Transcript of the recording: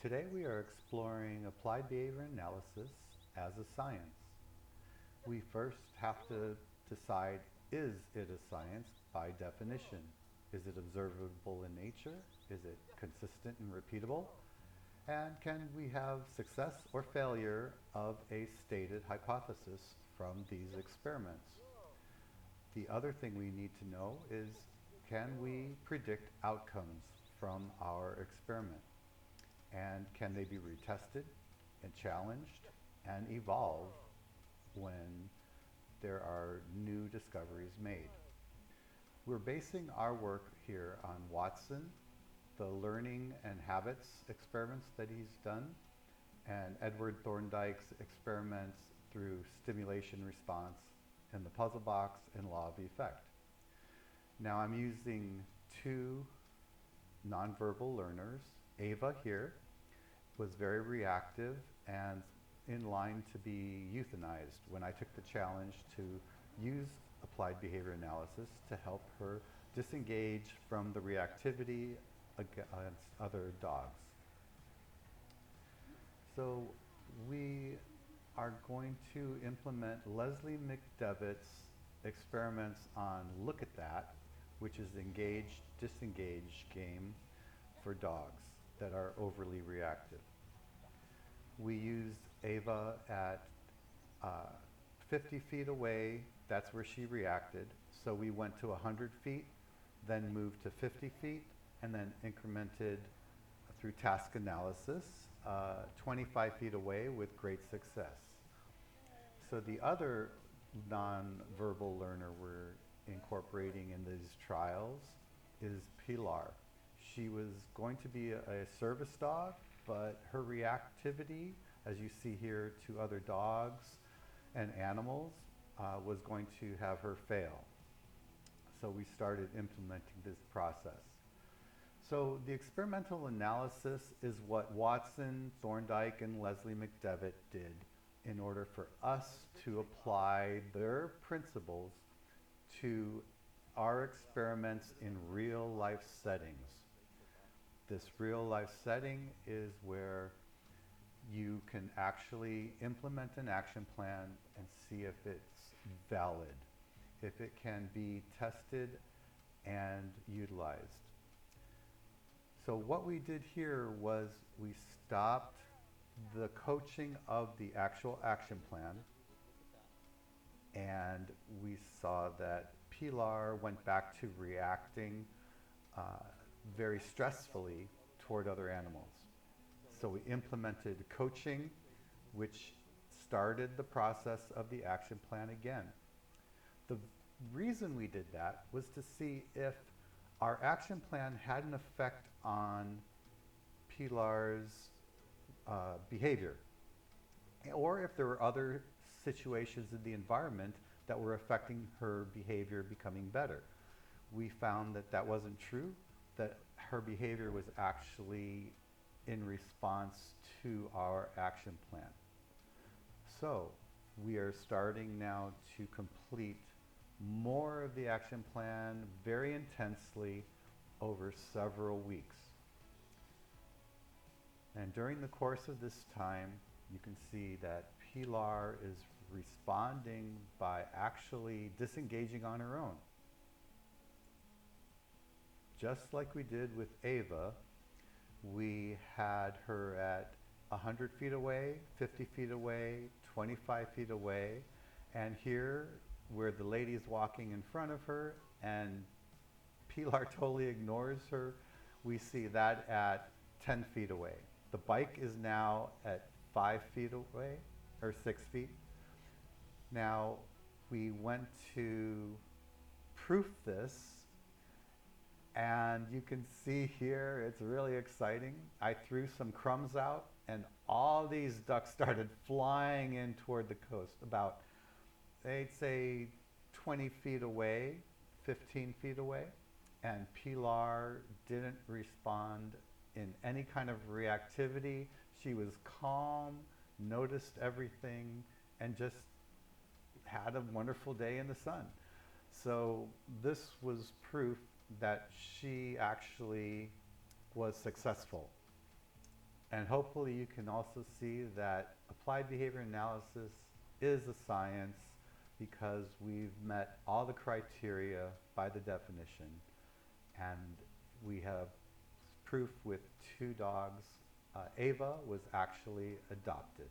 Today we are exploring applied behavior analysis as a science. We first have to decide, is it a science by definition? Is it observable in nature? Is it consistent and repeatable? And can we have success or failure of a stated hypothesis from these experiments? The other thing we need to know is, can we predict outcomes from our experiment? And can they be retested and challenged and evolve when there are new discoveries made? We're basing our work here on Watson, the learning and habits experiments that he's done, and Edward Thorndike's experiments through stimulation response in the puzzle box and law of effect. Now I'm using two nonverbal learners. Ava here was very reactive and in line to be euthanized when I took the challenge to use applied behavior analysis to help her disengage from the reactivity against other dogs. So we are going to implement Leslie McDevitt's experiments on Look at That, which is engage, disengage game for dogs that are overly reactive. We used Ava at 50 feet away. That's where she reacted. So we went to 100 feet, then moved to 50 feet, and then incremented through task analysis 25 feet away with great success. So the other nonverbal learner we're incorporating in these trials is Pilar. She was going to be a service dog, but her reactivity, as you see here, to other dogs and animals was going to have her fail. So we started implementing this process. So the experimental analysis is what Watson, Thorndike, and Leslie McDevitt did in order for us to apply their principles to our experiments in real life settings. This real life setting is where you can actually implement an action plan and see if it's valid, if it can be tested and utilized. So what we did here was we stopped the coaching of the actual action plan, and we saw that Pilar went back to reacting very stressfully toward other animals. So we implemented coaching, which started the process of the action plan again. The reason we did that was to see if our action plan had an effect on Pilar's behavior, or if there were other situations in the environment that were affecting her behavior becoming better. We found that that wasn't true, that her behavior was actually in response to our action plan. So we are starting now to complete more of the action plan very intensely over several weeks. And during the course of this time, you can see that Pilar is responding by actually disengaging on her own. Just like we did with Ava, we had her at 100 feet away, 50 feet away, 25 feet away, and here, where the lady is walking in front of her and Pilar totally ignores her, we see that at 10 feet away. The bike is now at 5 feet away, or 6 feet. Now, we went to proof this, and you can see here, it's really exciting. I threw some crumbs out, and all these ducks started flying in toward the coast, about, they'd say, 20 feet away, 15 feet away. And Pilar didn't respond in any kind of reactivity. She was calm, noticed everything, and just had a wonderful day in the sun. So this was proof that she actually was successful. And hopefully you can also see that applied behavior analysis is a science because we've met all the criteria by the definition, and we have proof with 2 dogs. Ava was actually adopted.